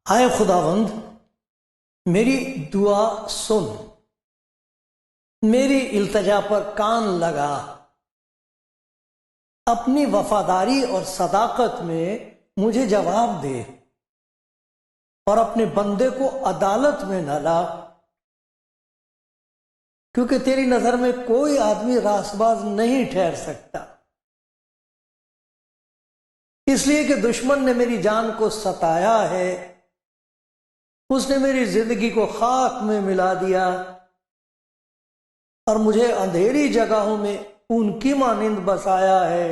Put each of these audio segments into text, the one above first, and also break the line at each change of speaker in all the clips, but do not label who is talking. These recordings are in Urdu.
آئے خداوند میری دعا سن، میری التجا پر کان لگا، اپنی وفاداری اور صداقت میں مجھے جواب دے اور اپنے بندے کو عدالت میں نہ لا، کیونکہ تیری نظر میں کوئی آدمی راست باز نہیں ٹھہر سکتا، اس لیے کہ دشمن نے میری جان کو ستایا ہے، اس نے میری زندگی کو خاک میں ملا دیا اور مجھے اندھیری جگہوں میں ان کی مانند بسایا ہے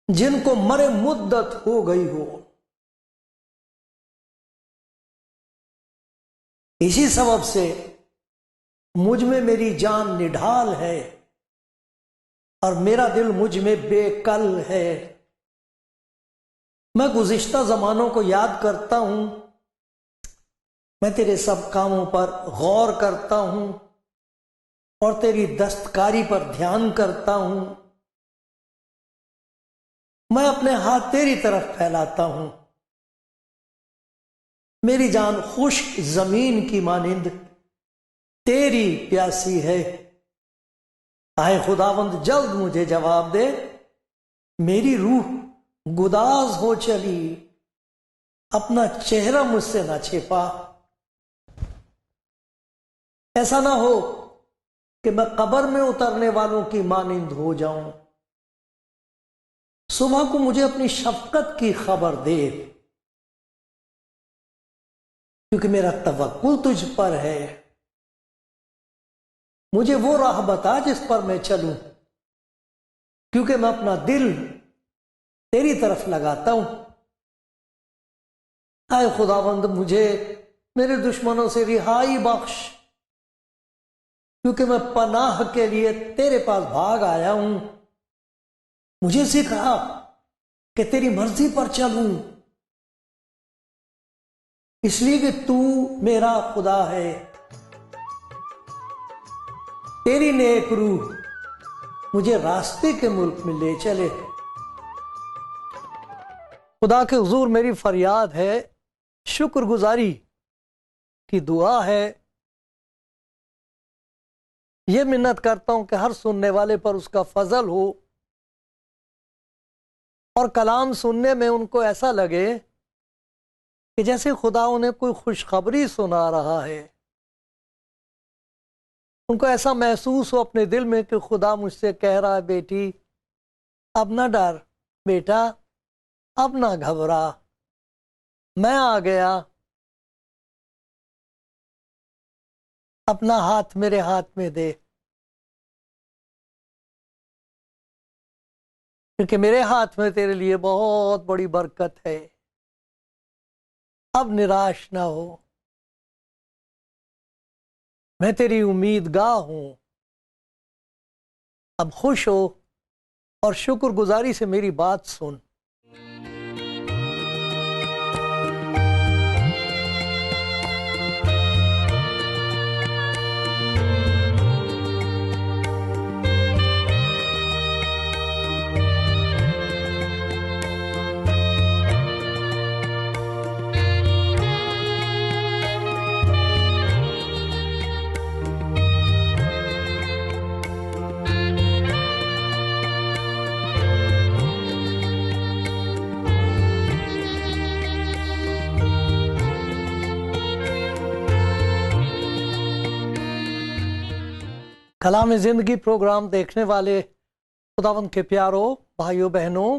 جن کو مرے مدت ہو گئی ہو۔ اسی سبب سے مجھ میں میری جان نڈھال ہے اور میرا دل مجھ میں بے کل ہے۔ میں گزشتہ زمانوں کو یاد کرتا ہوں، میں تیرے سب کاموں پر غور کرتا ہوں اور تیری دستکاری پر دھیان کرتا ہوں۔ میں اپنے ہاتھ تیری طرف پھیلاتا ہوں، میری جان خشک زمین کی مانند تیری پیاسی ہے۔ آئے خداوند جلد مجھے جواب دے، میری روح گداز ہو چلی، اپنا چہرہ مجھ سے نہ چھپا۔ ایسا نہ ہو کہ میں قبر میں اترنے والوں کی مانند ہو جاؤں۔ صبح کو مجھے اپنی شفقت کی خبر دے، کیونکہ میرا توکل تجھ پر ہے۔ مجھے وہ راہ بتا جس پر میں چلوں، کیونکہ میں اپنا دل تیری طرف لگاتا ہوں۔ اے خداوند مجھے میرے دشمنوں سے رہائی بخش، کیونکہ میں پناہ کے لیے تیرے پاس بھاگ آیا ہوں۔ مجھے سکھا کہ تیری مرضی پر چلوں، اس لیے کہ تو میرا خدا ہے۔ تیری نیک روح مجھے راستے کے ملک میں لے چلے۔ خدا کے حضور میری فریاد ہے، شکر گزاری کی دعا ہے، یہ منت کرتا ہوں کہ ہر سننے والے پر اس کا فضل ہو اور کلام سننے میں ان کو ایسا لگے کہ جیسے خدا انہیں کوئی خوشخبری سنا رہا ہے، ان کو ایسا محسوس ہو اپنے دل میں کہ خدا مجھ سے کہہ رہا ہے، بیٹی اب نہ ڈر، بیٹا اب نہ گھبرا، میں آ گیا، اپنا ہاتھ میرے ہاتھ میں دے، کیونکہ میرے ہاتھ میں تیرے لیے بہت بڑی برکت ہے۔ اب نراش نہ ہو، میں تیری امید گاہ ہوں، اب خوش ہو اور شکر گزاری سے میری بات سن۔ کلام زندگی پروگرام دیکھنے والے خداوند کے پیارو بھائیوں بہنوں،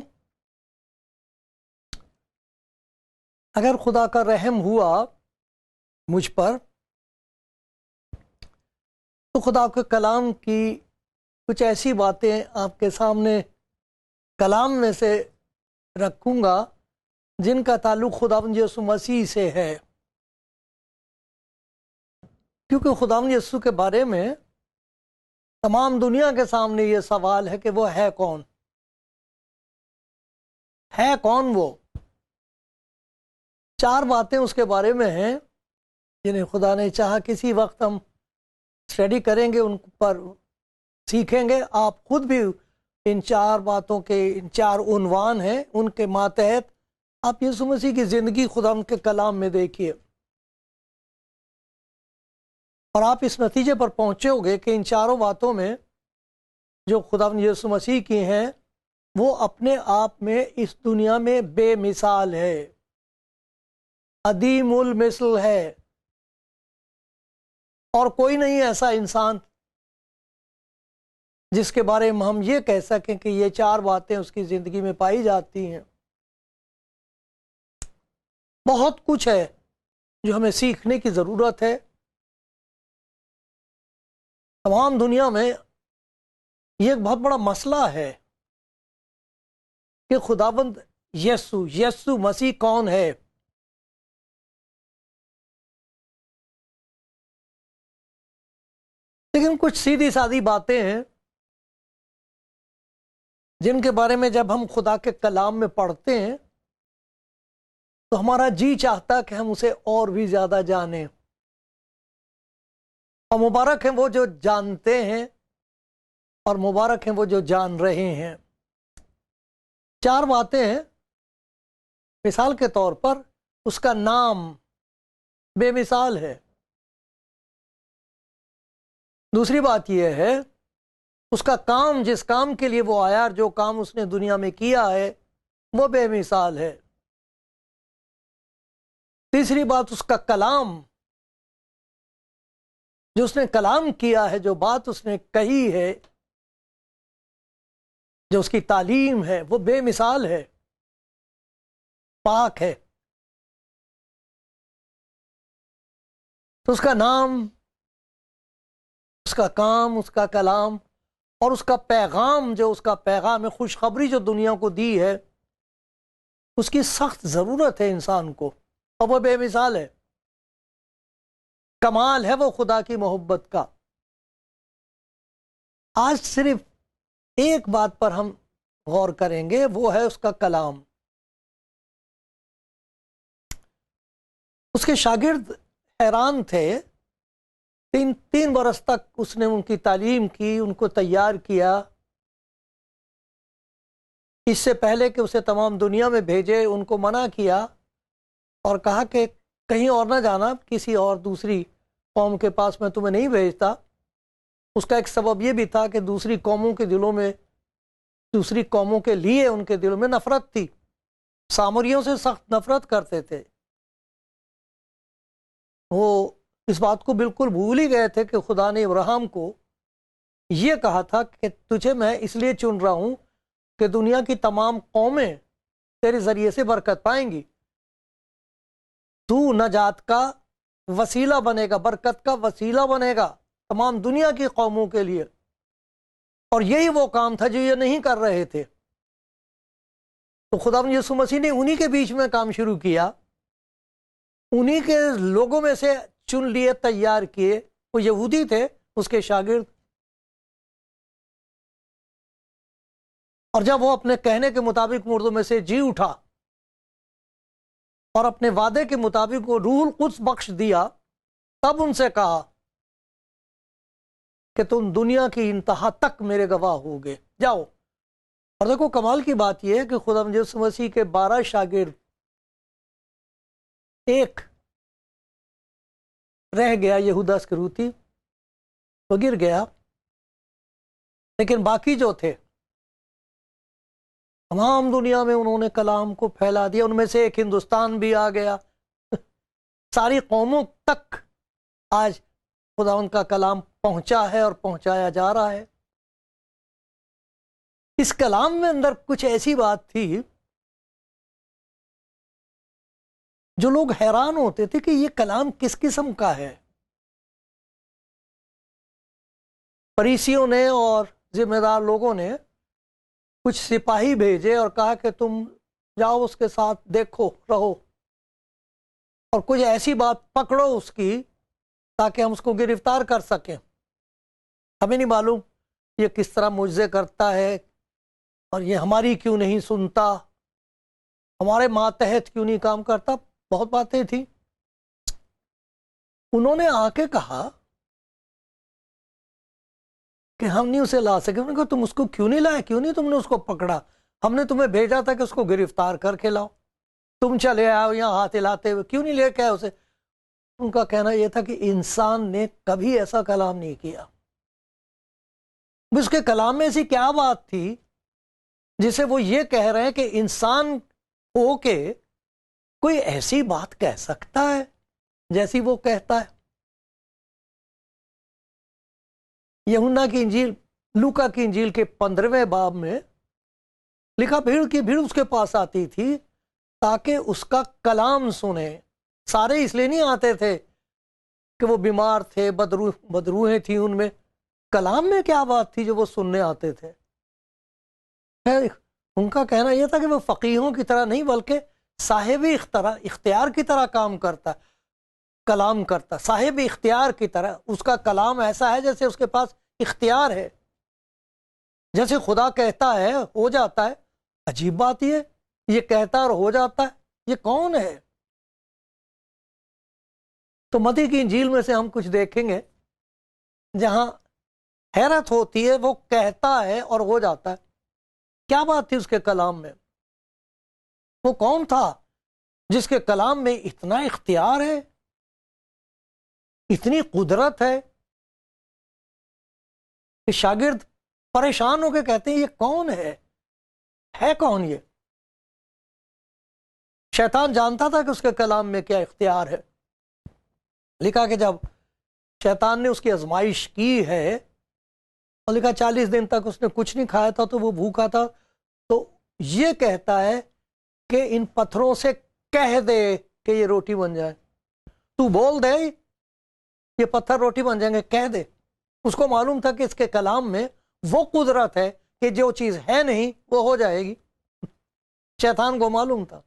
اگر خدا کا رحم ہوا مجھ پر تو خدا کے کلام کی کچھ ایسی باتیں آپ کے سامنے کلام میں سے رکھوں گا جن کا تعلق خداوند یسوع مسیح سے ہے، کیونکہ خداوند یسوع کے بارے میں تمام دنیا کے سامنے یہ سوال ہے کہ وہ ہے کون، ہے کون وہ؟ 4 باتیں اس کے بارے میں ہیں جنہیں خدا نے چاہا کسی وقت ہم اسٹڈی کریں گے، ان پر سیکھیں گے۔ آپ خود بھی ان 4 باتوں کے، ان 4 عنوان ہیں، ان کے ماتحت آپ یسوع مسیح کی زندگی خدا ان کے کلام میں دیکھیے، اور آپ اس نتیجے پر پہنچے ہوگے کہ ان 4 باتوں میں جو خدا یسوع مسیح کی ہیں وہ اپنے آپ میں اس دنیا میں بے مثال ہے، عدیم المثل ہے، اور کوئی نہیں ایسا انسان جس کے بارے میں ہم یہ کہہ سکیں کہ یہ 4 باتیں اس کی زندگی میں پائی جاتی ہیں۔ بہت کچھ ہے جو ہمیں سیکھنے کی ضرورت ہے۔ تمام دنیا میں یہ ایک بہت بڑا مسئلہ ہے کہ خداوند یسوع مسیح کون ہے۔ لیکن کچھ سیدھی سادی باتیں ہیں جن کے بارے میں جب ہم خدا کے کلام میں پڑھتے ہیں تو ہمارا جی چاہتا کہ ہم اسے اور بھی زیادہ جانیں، اور مبارک ہیں وہ جو جانتے ہیں، اور مبارک ہیں وہ جو جان رہے ہیں۔ 4 باتیں ہیں۔ مثال کے طور پر اس کا نام بے مثال ہے۔ دوسری بات یہ ہے اس کا کام، جس کام کے لیے وہ آیا، جو کام اس نے دنیا میں کیا ہے وہ بے مثال ہے۔ تیسری بات اس کا کلام، جو اس نے کلام کیا ہے، جو بات اس نے کہی ہے، جو اس کی تعلیم ہے وہ بے مثال ہے، پاک ہے۔ تو اس کا نام، اس کا کام، اس کا کلام اور اس کا پیغام، جو اس کا پیغام ہے، خوشخبری جو دنیا کو دی ہے، اس کی سخت ضرورت ہے انسان کو، اور وہ بے مثال ہے۔ کمال ہے وہ خدا کی محبت کا۔ آج صرف ایک بات پر ہم غور کریں گے، وہ ہے اس کا کلام۔ اس کے شاگرد حیران تھے، 3 برس تک اس نے ان کی تعلیم کی، ان کو تیار کیا، اس سے پہلے کہ اسے تمام دنیا میں بھیجے ان کو منع کیا اور کہا کہ کہیں اور نہ جانا، کسی اور دوسری قوم کے پاس میں تمہیں نہیں بھیجتا۔ اس کا ایک سبب یہ بھی تھا کہ دوسری قوموں کے دلوں میں، دوسری قوموں کے لیے ان کے دلوں میں نفرت تھی، سامریوں سے سخت نفرت کرتے تھے۔ وہ اس بات کو بالکل بھول ہی گئے تھے کہ خدا نے ابراہیم کو یہ کہا تھا کہ تجھے میں اس لیے چن رہا ہوں کہ دنیا کی تمام قومیں تیرے ذریعے سے برکت پائیں گی، تو نجات کا وسیلہ بنے گا، برکت کا وسیلہ بنے گا تمام دنیا کی قوموں کے لیے۔ اور یہی وہ کام تھا جو یہ نہیں کر رہے تھے۔ تو خداوند یسوع مسیح نے انہی کے بیچ میں کام شروع کیا، انہی کے لوگوں میں سے چن لیے، تیار کیے۔ وہ یہودی تھے، اس کے شاگرد، اور جب وہ اپنے کہنے کے مطابق مردوں میں سے جی اٹھا اور اپنے وعدے کے مطابق وہ روح القدس بخش دیا، تب ان سے کہا کہ تم دنیا کی انتہا تک میرے گواہ ہوگے، جاؤ۔ اور دیکھو کمال کی بات یہ ہے کہ خدا یسوع مسیح کے 12 شاگرد، ایک رہ گیا، یہودا اسکریوتی، وہ گر گیا، لیکن باقی جو تھے تمام دنیا میں انہوں نے کلام کو پھیلا دیا۔ ان میں سے ایک ہندوستان بھی آ گیا، ساری قوموں تک آج خدا ان کا کلام پہنچا ہے اور پہنچایا جا رہا ہے۔ اس کلام میں اندر کچھ ایسی بات تھی جو لوگ حیران ہوتے تھے کہ یہ کلام کس قسم کا ہے۔ فریسیوں نے اور ذمہ دار لوگوں نے کچھ سپاہی بھیجے اور کہا کہ تم جاؤ اس کے ساتھ دیکھو رہو، اور کچھ ایسی بات پکڑو اس کی تاکہ ہم اس کو گرفتار کر سکیں۔ ہمیں نہیں معلوم یہ کس طرح معجزے کرتا ہے، اور یہ ہماری کیوں نہیں سنتا، ہمارے ماتحت کیوں نہیں کام کرتا، بہت باتیں تھیں۔ انہوں نے آ کے کہا کہ ہم نہیں اسے لا سکے۔ انہوں نے کہا تم اس کو کیوں نہیں لائے، کیوں نہیں تم نے اس کو پکڑا؟ ہم نے تمہیں بھیجا تھا کہ اس کو گرفتار کر کے لاؤ، تم چلے آؤ یہاں ہاتھ ہلاتے ہوئے، کیوں نہیں لے کے آئے اسے؟ ان کا کہنا یہ تھا کہ انسان نے کبھی ایسا کلام نہیں کیا۔ اس کے کلام میں ایسی کیا بات تھی جسے وہ یہ کہہ رہے ہیں کہ انسان ہو کے کوئی ایسی بات کہہ سکتا ہے جیسی وہ کہتا ہے؟ یوحنا کی انجیل، لوکا کی انجیل کے 15ویں باب میں لکھا بھیڑ کی بھیڑ اس کے پاس آتی تھی تاکہ اس کا کلام سنے۔ سارے اس لیے نہیں آتے تھے کہ وہ بیمار تھے، بدروہیں تھیں ان میں۔ کلام میں کیا بات تھی جو وہ سننے آتے تھے؟ ان کا کہنا یہ تھا کہ وہ فقیہوں کی طرح نہیں بلکہ صاحب اختیار کی طرح کام کرتا، کلام کرتا، صاحب اختیار کی طرح۔ اس کا کلام ایسا ہے جیسے اس کے پاس اختیار ہے، جیسے خدا کہتا ہے ہو جاتا ہے۔ عجیب بات یہ کہتا اور ہو جاتا ہے، یہ کون ہے؟ تو متی کی انجیل میں سے ہم کچھ دیکھیں گے جہاں حیرت ہوتی ہے، وہ کہتا ہے اور ہو جاتا ہے۔ کیا بات تھی اس کے کلام میں؟ وہ کون تھا جس کے کلام میں اتنا اختیار ہے، اتنی قدرت ہے کہ شاگرد پریشان ہو کے کہتے ہیں یہ کون ہے کون یہ؟ شیطان جانتا تھا کہ اس کے کلام میں کیا اختیار ہے۔ لکھا کہ جب شیطان نے اس کی آزمائش کی ہے، اور لکھا 40 دن تک اس نے کچھ نہیں کھایا تھا تو وہ بھوکا تھا، تو یہ کہتا ہے کہ ان پتھروں سے کہہ دے کہ یہ روٹی بن جائے۔ تو بول دے یہ پتھر روٹی بن جائیں گے، کہہ دے۔ اس کو معلوم تھا کہ اس کے کلام میں وہ قدرت ہے کہ جو چیز ہے نہیں وہ ہو جائے گی۔ شیطان کو معلوم تھا،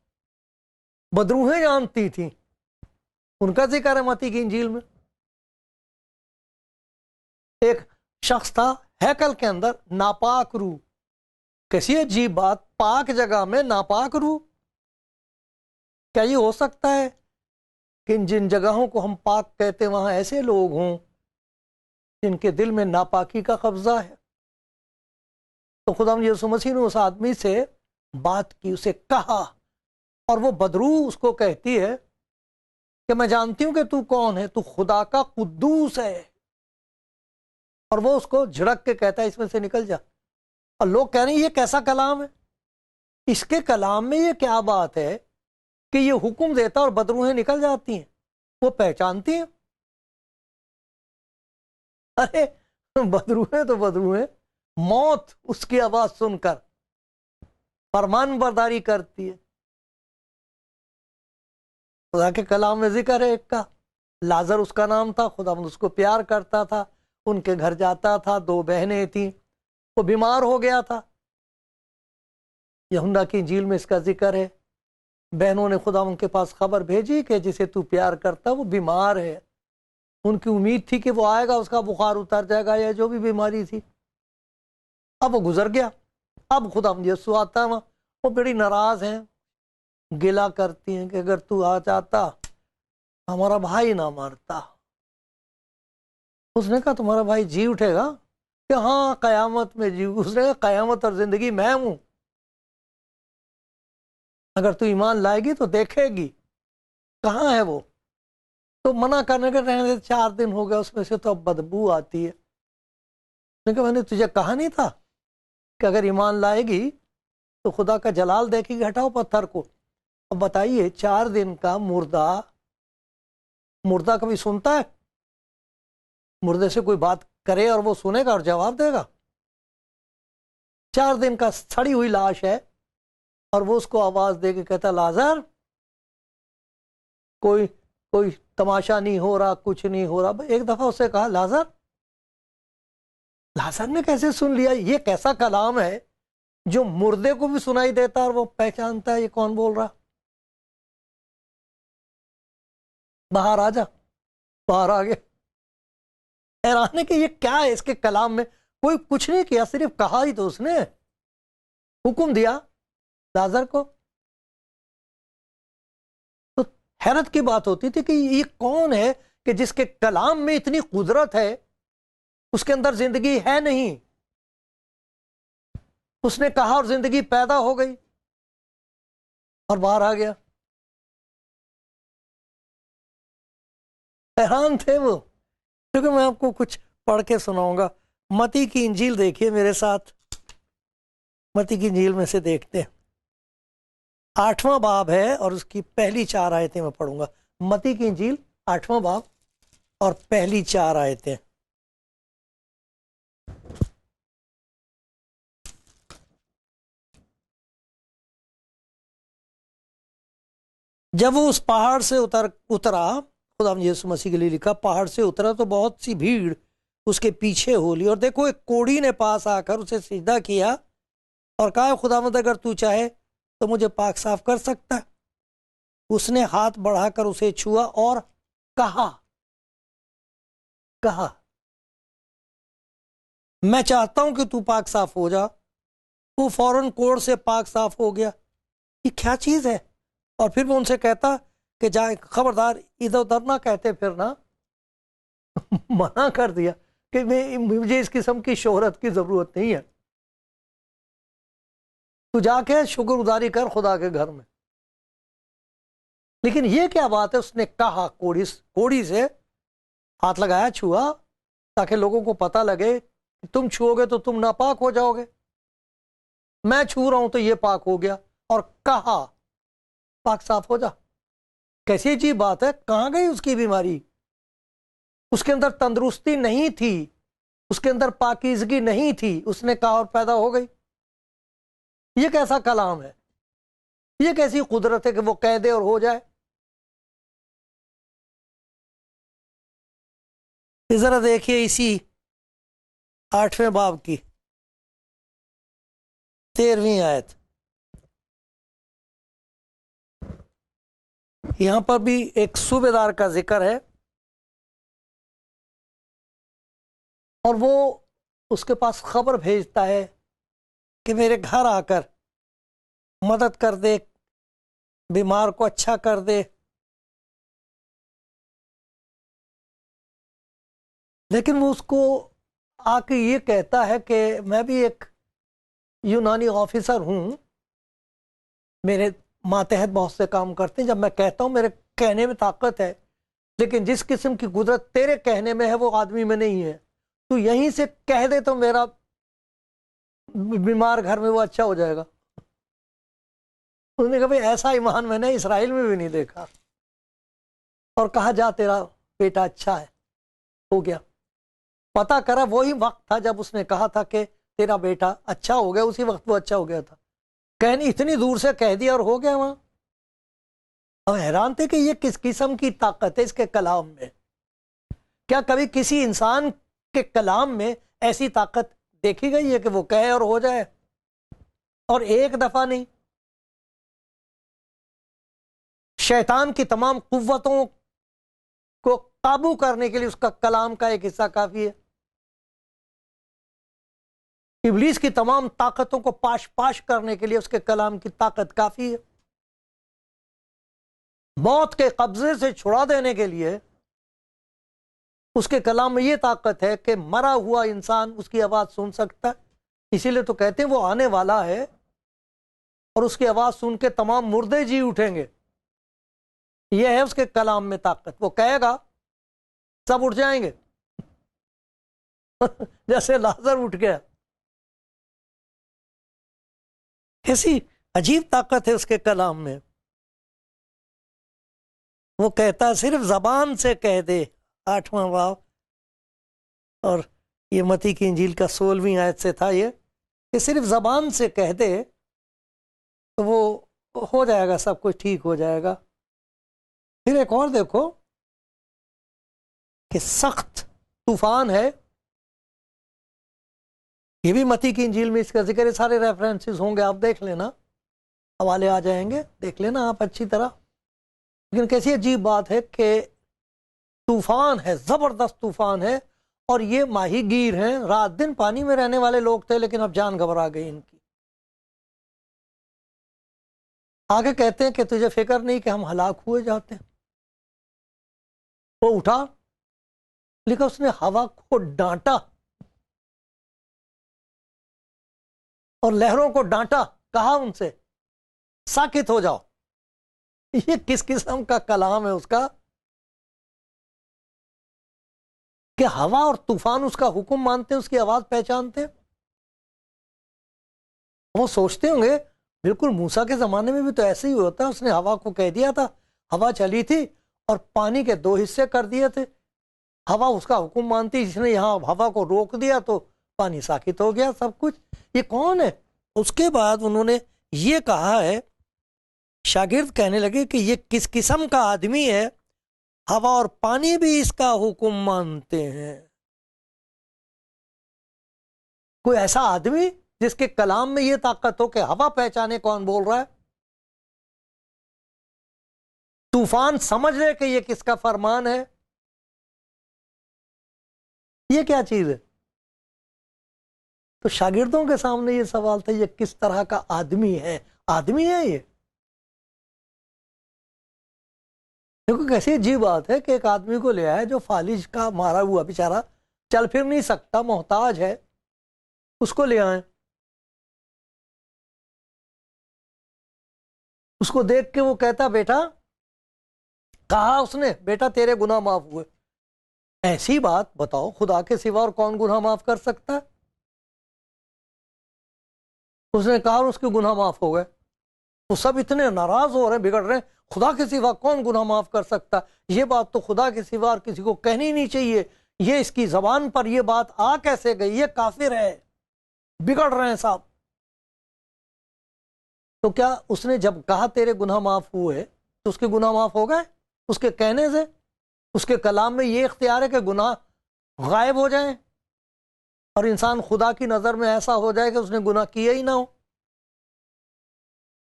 بدروہیں جانتی تھیں، ان کا ذکر ہے متی کی انجیل میں۔ ایک شخص تھا ہیکل کے اندر ناپاک روح۔ کیسی عجیب بات، پاک جگہ میں ناپاک روح! کیا یہ ہو سکتا ہے کہ جن جگہوں کو ہم پاک کہتے ہیں وہاں ایسے لوگ ہوں جن کے دل میں ناپاکی کا قبضہ ہے؟ تو خدا یسوع مسیح نے اس آدمی سے بات کی، اسے کہا، اور وہ بدروح اس کو کہتی ہے کہ میں جانتی ہوں کہ تو کون ہے، تو خدا کا قدوس ہے۔ اور وہ اس کو جھڑک کے کہتا ہے اس میں سے نکل جا۔ اور لوگ کہہ رہے ہیں یہ کیسا کلام ہے؟ اس کے کلام میں یہ کیا بات ہے کہ یہ حکم دیتا اور بدروہیں نکل جاتی ہیں، وہ پہچانتی ہیں؟ ارے بدروہیں تو بدروہیں، موت اس کی آواز سن کر فرمان برداری کرتی ہے۔ خدا کے کلام میں ذکر ہے ایک کا، لازر اس کا نام تھا، خدا اس کو پیار کرتا تھا، ان کے گھر جاتا تھا، 2 بہنیں تھیں، وہ بیمار ہو گیا تھا۔ یوحنا کی انجیل میں اس کا ذکر ہے، بہنوں نے خدا ان کے پاس خبر بھیجی کہ جسے تو پیار کرتا وہ بیمار ہے۔ ان کی امید تھی کہ وہ آئے گا، اس کا بخار اتر جائے گا یا جو بھی بیماری تھی۔ اب وہ گزر گیا، اب خدا یسوع آتا ہے، وہ بڑی ناراض ہیں، گلہ کرتی ہیں کہ اگر تو آ جاتا ہمارا بھائی نہ مرتا۔ اس نے کہا تمہارا بھائی جی اٹھے گا؟ کہ ہاں قیامت میں جی۔ اس نے کہا قیامت اور زندگی میں ہوں، اگر تو ایمان لائے گی تو دیکھے گی۔ کہاں ہے وہ؟ تو منع کرنے کے رہنے 4 دن ہو گئے، اس میں سے تو اب بدبو آتی ہے۔ میں نے کہا میں نے تجھے کہا نہیں تھا کہ اگر ایمان لائے گی تو خدا کا جلال دیکھے گی؟ ہٹاؤ پتھر کو۔ اب بتائیے 4 دن کا مردہ کبھی سنتا ہے؟ مردے سے کوئی بات کرے اور وہ سنے گا اور جواب دے گا؟ 4 دن کا سڑی ہوئی لاش ہے، اور وہ اس کو آواز دے کے کہتا لازر کوئی تماشا نہیں ہو رہا، کچھ نہیں ہو رہا۔ ایک دفعہ اس سے کہا لازر نے کیسے سن لیا؟ یہ کیسا کلام ہے جو مردے کو بھی سنائی دیتا اور وہ پہچانتا ہے یہ کون بول رہا. باہر آ جا. باہر آ گیا. حیران ہے کہ یہ کیا ہے اس کے کلام میں. کوئی کچھ نہیں کیا, صرف کہا ہی تو اس نے, حکم دیا لازر کو. تو حیرت کی بات ہوتی تھی کہ یہ کون ہے کہ جس کے کلام میں اتنی قدرت ہے, اس کے اندر زندگی ہے نہیں, اس نے کہا اور زندگی پیدا ہو گئی اور باہر آ گیا. حیران تھے وہ. کیونکہ میں آپ کو کچھ پڑھ کے سناؤں گا. متی کی انجیل دیکھیے میرے ساتھ. متی کی انجیل میں سے دیکھتے ہیں, 8واں باب ہے اور اس کی پہلی 4 آیتیں میں پڑھوں گا. متی کی انجیل 8واں باب اور پہلی 4 آیتیں. جب وہ اس پہاڑ سے اترا, خدا نے یسوع مسیح کے لیے لکھا, پہاڑ سے اترا تو بہت سی بھیڑ اس کے پیچھے ہو لی, اور دیکھو ایک کوڑی نے پاس آ کر اسے سجدہ کیا اور کہا, خداوند اگر تو چاہے تو مجھے پاک صاف کر سکتا ہے. اس نے ہاتھ بڑھا کر اسے چھوا اور کہا میں چاہتا ہوں کہ تو پاک صاف ہو جا. وہ فوراً کوڑ سے پاک صاف ہو گیا. یہ کیا چیز ہے؟ اور پھر وہ ان سے کہتا کہ جائے, خبردار ادھر ادھر نہ کہتے پھرنا. منع کر دیا کہ مجھے اس قسم کی شہرت کی ضرورت نہیں ہے, تو جا کے شکر گزاری کر خدا کے گھر میں. لیکن یہ کیا بات ہے, اس نے کہا, کوڑی سے ہاتھ لگایا, چھوا, تاکہ لوگوں کو پتہ لگے کہ تم چھوؤ گے تو تم ناپاک ہو جاؤ گے. میں چھو رہا ہوں تو یہ پاک ہو گیا, اور کہا پاک صاف ہو جا. کیسی عجیب بات ہے. کہاں گئی اس کی بیماری؟ اس کے اندر تندرستی نہیں تھی, اس کے اندر پاکیزگی نہیں تھی. اس نے کہا اور پیدا ہو گئی. یہ کیسا کلام ہے؟ یہ کیسی قدرت ہے کہ وہ کہہ دے اور ہو جائے؟ ذرا دیکھیے اسی 8ویں باب کی 13ویں آیت. یہاں پر بھی ایک صوبیدار کا ذکر ہے, اور وہ اس کے پاس خبر بھیجتا ہے کہ میرے گھر آ کر مدد کر دے, بیمار کو اچھا کر دے. لیکن وہ اس کو آ کے یہ کہتا ہے کہ میں بھی ایک یونانی آفیسر ہوں, میرے ماتحت بہت سے کام کرتے ہیں. جب میں کہتا ہوں میرے کہنے میں طاقت ہے, لیکن جس قسم کی قدرت تیرے کہنے میں ہے وہ آدمی میں نہیں ہے. تو یہیں سے کہہ دے تو میرا بیمار گھر میں وہ اچھا ہو جائے گا. انہوں نے کہا بھئی ایسا ایمان میں نے اسرائیل میں بھی نہیں دیکھا. اور کہا جا تیرا بیٹا اچھا ہے, ہو گیا. پتا کرا وہی وقت تھا جب اس نے کہا تھا کہ تیرا بیٹا اچھا ہو گیا, اسی وقت وہ اچھا ہو گیا تھا. کہنی اتنی دور سے کہہ دیا اور ہو گیا وہاں. ہم حیران تھے کہ یہ کس قسم کی طاقت ہے اس کے کلام میں. کیا کبھی کسی انسان کے کلام میں ایسی طاقت دیکھی گئی ہے کہ وہ کہے اور ہو جائے؟ اور ایک دفعہ نہیں. شیطان کی تمام قوتوں کو قابو کرنے کے لیے اس کا کلام کا ایک حصہ کافی ہے. ابلیس کی تمام طاقتوں کو پاش کرنے کے لیے اس کے کلام کی طاقت کافی ہے. موت کے قبضے سے چھڑا دینے کے لیے اس کے کلام میں یہ طاقت ہے کہ مرا ہوا انسان اس کی آواز سن سکتا ہے. اسی لیے تو کہتے ہیں وہ آنے والا ہے اور اس کی آواز سن کے تمام مردے جی اٹھیں گے. یہ ہے اس کے کلام میں طاقت. وہ کہے گا سب اٹھ جائیں گے جیسے لازر اٹھ گیا. ایسی عجیب طاقت ہے اس کے کلام میں. وہ کہتا ہے صرف زبان سے کہہ دے, 8واں باب, اور یہ متی کی انجیل کا 16ویں آیت سے تھا یہ, کہ صرف زبان سے کہہ دے تو وہ ہو جائے گا, سب کچھ ٹھیک ہو جائے گا. پھر ایک اور دیکھو کہ سخت طوفان ہے, یہ بھی متی کی انجیل میں اس کا ذکر ہے، سارے ریفرنسز ہوں گے، آپ دیکھ لینا، حوالے آ جائیں گے، دیکھ لینا آپ اچھی طرح۔ لیکن کیسی عجیب بات ہے کہ طوفان ہے، زبردست طوفان ہے، اور یہ ماہی گیر ہیں، رات دن پانی میں رہنے والے لوگ تھے، لیکن اب جان گھبرا گئی ان کی۔ آگے کہتے ہیں کہ تجھے فکر نہیں کہ ہم ہلاک ہوئے جاتے ہیں؟ وہ اٹھا، لیکن اس نے ہوا کو ڈانٹا اور لہروں کو ڈانٹا، کہا ان سے ساکت ہو جاؤ۔ یہ کس قسم کا کلام ہے اس کا کہ ہوا اور طوفان اس کا حکم مانتے، اس کی آواز پہچانتے۔ وہ سوچتے ہوں گے بالکل موسیٰ کے زمانے میں بھی تو ایسے ہی ہوتا ہے، اس نے ہوا کو کہہ دیا تھا، ہوا چلی تھی اور پانی کے 2 حصے کر دیے تھے، ہوا اس کا حکم مانتی، جس نے یہاں ہوا کو روک دیا تو پانی ساکت ہو گیا سب کچھ۔ یہ کون ہے؟ اس کے بعد انہوں نے یہ کہا ہے، شاگرد کہنے لگے کہ یہ کس قسم کا آدمی ہے، ہوا اور پانی بھی اس کا حکم مانتے ہیں۔ کوئی ایسا آدمی جس کے کلام میں یہ طاقت ہو کہ ہوا پہچانے کون بول رہا ہے، طوفان سمجھ لے کہ یہ کس کا فرمان ہے، یہ کیا چیز ہے؟ تو شاگردوں کے سامنے یہ سوال تھا، یہ کس طرح کا آدمی ہے؟ آدمی ہے یہ؟ دیکھو کیسی عجیب بات ہے کہ ایک آدمی کو لے آئے جو فالج کا مارا ہوا بیچارہ، چل پھر نہیں سکتا، محتاج ہے، اس کو لے آئیں، اس کو دیکھ کے وہ کہتا بیٹا، کہا اس نے بیٹا تیرے گناہ معاف ہوئے۔ ایسی بات بتاؤ، خدا کے سوا اور کون گناہ معاف کر سکتا ہے؟ اس نے کہا اور اس کے گناہ معاف ہو گئے۔ وہ سب اتنے ناراض ہو رہے ہیں، بگڑ رہے ہیں، خدا کے سوا کون گناہ معاف کر سکتا؟ یہ بات تو خدا کے سوا اور کسی کو کہنی نہیں چاہیے، یہ اس کی زبان پر یہ بات آ کیسے گئی؟ یہ کافر ہے، بگڑ رہے ہیں صاحب۔ تو کیا اس نے جب کہا تیرے گناہ معاف ہوئے تو اس کے گناہ معاف ہو گئے اس کے کہنے سے؟ اس کے کلام میں یہ اختیار ہے کہ گناہ غائب ہو جائیں اور انسان خدا کی نظر میں ایسا ہو جائے کہ اس نے گناہ کیا ہی نہ ہو؟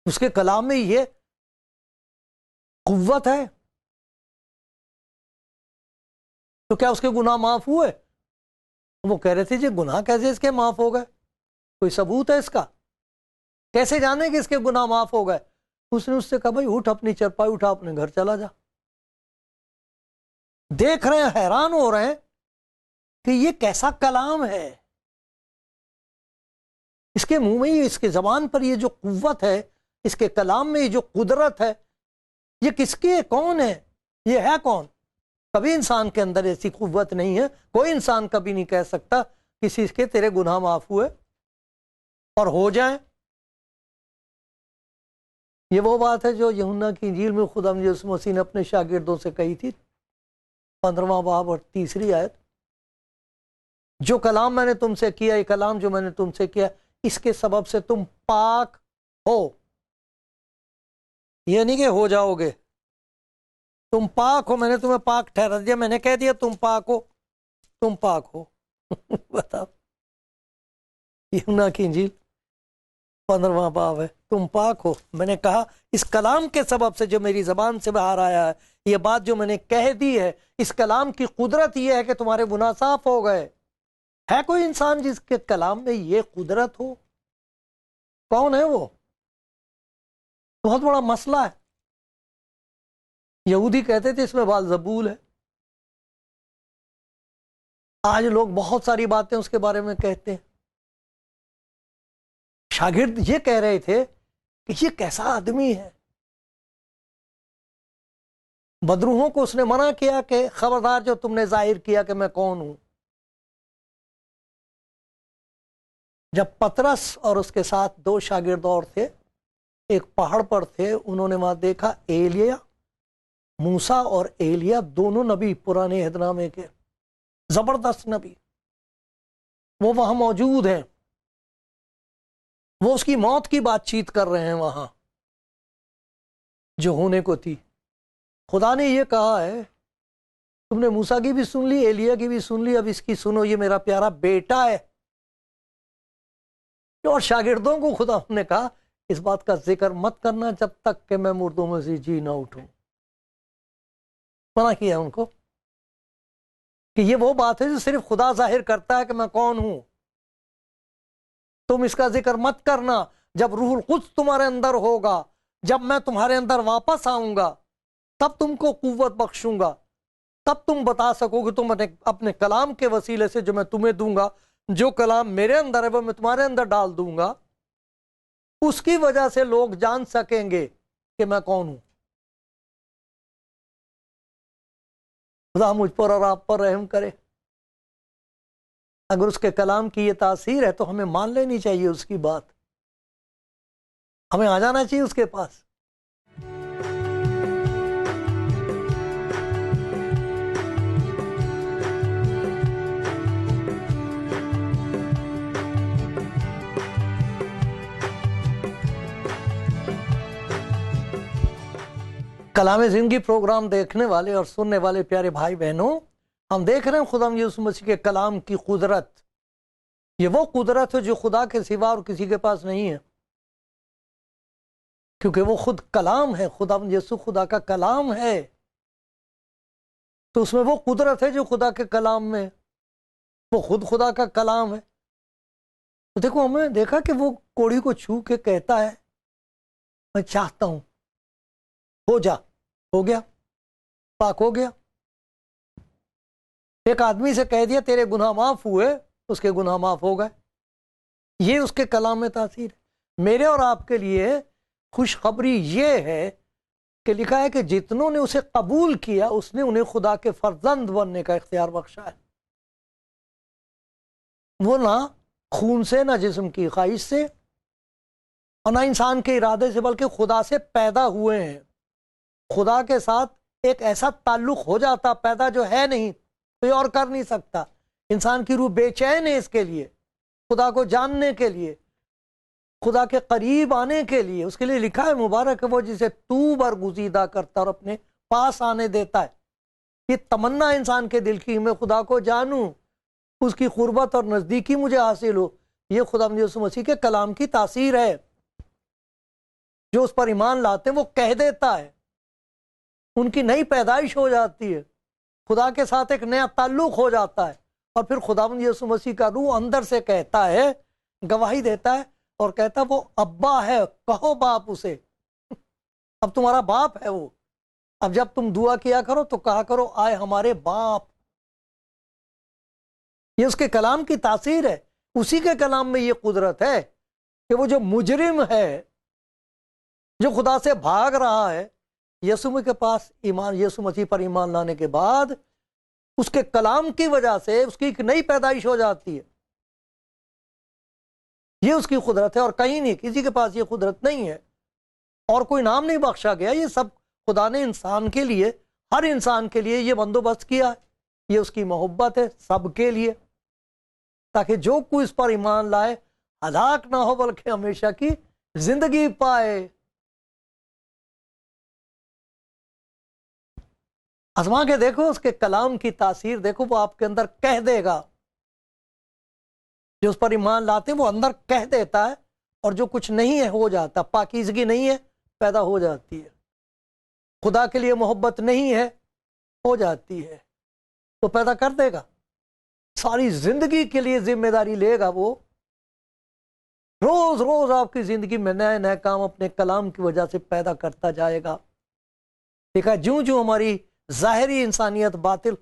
اس کے کلام میں یہ قوت ہے، تو کیا اس کے گناہ معاف ہوئے؟ وہ کہہ رہے تھے جی گناہ کیسے اس کے معاف ہو گئے؟ کوئی ثبوت ہے اس کا؟ کیسے جانے کہ اس کے گناہ معاف ہو گئے؟ اس نے اس سے کہا بھائی اٹھ، اپنی چرپائی اٹھا، اپنے گھر چلا جا۔ دیکھ رہے ہیں، حیران ہو رہے ہیں کہ یہ کیسا کلام ہے، اس کے منہ میں، اس کے زبان پر یہ جو قوت ہے، اس کے کلام میں یہ جو قدرت ہے، یہ کس کی ہے؟ کون ہے یہ؟ ہے کون؟ کبھی انسان کے اندر ایسی قوت نہیں ہے، کوئی انسان کبھی نہیں کہہ سکتا کسی کے تیرے گناہ معاف ہوئے اور ہو جائیں۔ یہ وہ بات ہے جو یوحنا کی انجیل میں خدا یسوع مسیح نے اپنے شاگردوں سے کہی تھی، 15واں باب اور 3 آیت، جو کلام میں نے تم سے کیا، یہ کلام جو میں نے تم سے کیا، اس کے سبب سے تم پاک ہو۔ یہ نہیں کہ ہو جاؤ گے، تم پاک ہو، میں نے تمہیں پاک ٹھہرا دیا، میں نے کہہ دیا تم پاک ہو، تم پاک ہو۔ بتاؤ، یوحنا کی انجیل 15واں باب ہے، تم پاک ہو، میں نے کہا اس کلام کے سبب سے جو میری زبان سے باہر آیا ہے، یہ بات جو میں نے کہہ دی ہے، اس کلام کی قدرت یہ ہے کہ تمہارے گناہ صاف ہو گئے۔ ہے کوئی انسان جس کے کلام میں یہ قدرت ہو؟ کون ہے وہ؟ بہت بڑا مسئلہ ہے۔ یہودی کہتے تھے اس میں بال-زبول ہے، آج لوگ بہت ساری باتیں اس کے بارے میں کہتے ہیں۔ شاگرد یہ کہہ رہے تھے کہ یہ کیسا آدمی ہے؟ بدروحوں کو اس نے منع کیا کہ خبردار جو تم نے ظاہر کیا کہ میں کون ہوں۔ جب پطرس اور اس کے ساتھ 2 شاگرد اور تھے، ایک پہاڑ پر تھے، انہوں نے وہاں دیکھا ایلیا، موسیٰ اور ایلیا، دونوں نبی پرانے عہد نامے کے، زبردست نبی، وہ وہاں موجود ہیں، وہ اس کی موت کی بات چیت کر رہے ہیں وہاں جو ہونے کو تھی۔ خدا نے یہ کہا ہے تم نے موسیٰ کی بھی سن لی، ایلیا کی بھی سن لی، اب اس کی سنو، یہ میرا پیارا بیٹا ہے، اور شاگردوں کو خدا نے کہا اس بات کا ذکر مت کرنا جب تک کہ میں مردوں میں سے جی نہ اٹھوں. منع کیا ان کو کہ یہ وہ بات ہے جو صرف خدا ظاہر کرتا ہے کہ میں کون ہوں. تم اس کا ذکر مت کرنا. جب روح القدس تمہارے اندر ہوگا، جب میں تمہارے اندر واپس آؤں گا، تب تم کو قوت بخشوں گا، تب تم بتا سکو کہ تم اپنے کلام کے وسیلے سے جو میں تمہیں دوں گا، جو کلام میرے اندر ہے وہ میں تمہارے اندر ڈال دوں گا، اس کی وجہ سے لوگ جان سکیں گے کہ میں کون ہوں. خدا مجھ پر اور آپ پر رحم کرے. اگر اس کے کلام کی یہ تاثیر ہے تو ہمیں مان لینی چاہیے اس کی بات، ہمیں آ جانا چاہیے اس کے پاس. کلام زندگی پروگرام دیکھنے والے اور سننے والے پیارے بھائی بہنوں، ہم دیکھ رہے ہیں خدا یسوع مسیح کے کلام کی قدرت. یہ وہ قدرت ہے جو خدا کے سوا اور کسی کے پاس نہیں ہے، کیونکہ وہ خود کلام ہے. خدا یسوع خدا کا کلام ہے، تو اس میں وہ قدرت ہے جو خدا کے کلام میں، وہ خود خدا کا کلام ہے. تو دیکھو ہم نے دیکھا کہ وہ کوڑی کو چھو کے کہتا ہے میں چاہتا ہوں ہو جا، ہو گیا، پاک ہو گیا. ایک آدمی سے کہہ دیا تیرے گناہ معاف ہوئے، اس کے گناہ معاف ہو گئے. یہ اس کے کلام میں تاثیر ہے. میرے اور آپ کے لیے خوشخبری یہ ہے کہ لکھا ہے کہ جتنوں نے اسے قبول کیا اس نے انہیں خدا کے فرزند بننے کا اختیار بخشا ہے. وہ نہ خون سے، نہ جسم کی خواہش سے، اور نہ انسان کے ارادے سے، بلکہ خدا سے پیدا ہوئے ہیں. خدا کے ساتھ ایک ایسا تعلق ہو جاتا، پیدا جو ہے نہیں، کوئی اور کر نہیں سکتا. انسان کی روح بے چین ہے اس کے لیے، خدا کو جاننے کے لیے، خدا کے قریب آنے کے لیے. اس کے لیے لکھا ہے مبارک ہے وہ جسے تو برگزیدہ کرتا اور اپنے پاس آنے دیتا ہے. یہ تمنا انسان کے دل کی، میں خدا کو جانوں، اس کی قربت اور نزدیکی مجھے حاصل ہو. یہ خدا یسوع مسیح کے کلام کی تاثیر ہے. جو اس پر ایمان لاتے ہیں وہ کہہ دیتا ہے، ان کی نئی پیدائش ہو جاتی ہے، خدا کے ساتھ ایک نیا تعلق ہو جاتا ہے. اور پھر خداوند یسوع مسیح کا روح اندر سے کہتا ہے، گواہی دیتا ہے اور کہتا وہ ابا ہے، کہو باپ اسے. اب تمہارا باپ ہے وہ. اب جب تم دعا کیا کرو تو کہا کرو آئے ہمارے باپ. یہ اس کے کلام کی تاثیر ہے. اسی کے کلام میں یہ قدرت ہے کہ وہ جو مجرم ہے، جو خدا سے بھاگ رہا ہے، یسوع کے پاس ایمان، یسوع مسیح پر ایمان لانے کے بعد اس کے کلام کی وجہ سے اس کی ایک نئی پیدائش ہو جاتی ہے. یہ اس کی قدرت ہے اور کہیں نہیں، کسی کے پاس یہ قدرت نہیں ہے اور کوئی نام نہیں بخشا گیا. یہ سب خدا نے انسان کے لیے، ہر انسان کے لیے یہ بندوبست کیا ہے. یہ اس کی محبت ہے سب کے لیے، تاکہ جو کوئی اس پر ایمان لائے ہلاک نہ ہو بلکہ ہمیشہ کی زندگی پائے. آزما کے دیکھو اس کے کلام کی تاثیر دیکھو. وہ آپ کے اندر کہہ دے گا، جو اس پر ایمان لاتے ہیں وہ اندر کہہ دیتا ہے، اور جو کچھ نہیں ہے ہو جاتا. پاکیزگی نہیں ہے پیدا ہو جاتی ہے، خدا کے لیے محبت نہیں ہے ہو جاتی ہے، تو پیدا کر دے گا. ساری زندگی کے لیے ذمہ داری لے گا وہ. روز روز آپ کی زندگی میں نئے نئے کام اپنے کلام کی وجہ سے پیدا کرتا جائے گا. دیکھا جوں جوں ہماری ظاہری انسانیت باطل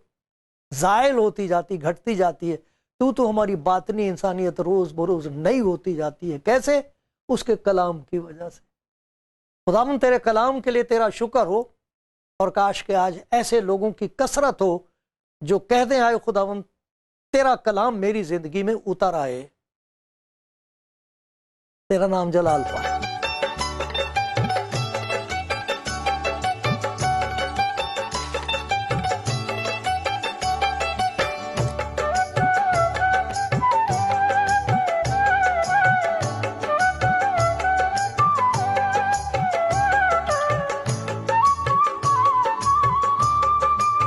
زائل ہوتی جاتی، گھٹتی جاتی ہے، تو ہماری باطنی انسانیت روز بروز نئی ہوتی جاتی ہے. کیسے؟ اس کے کلام کی وجہ سے. خداوند تیرے کلام کے لیے تیرا شکر ہو، اور کاش کہ آج ایسے لوگوں کی کثرت ہو جو کہہ دیں آئے خداوند تیرا کلام میری زندگی میں اتر آئے. تیرا نام جلال پائے.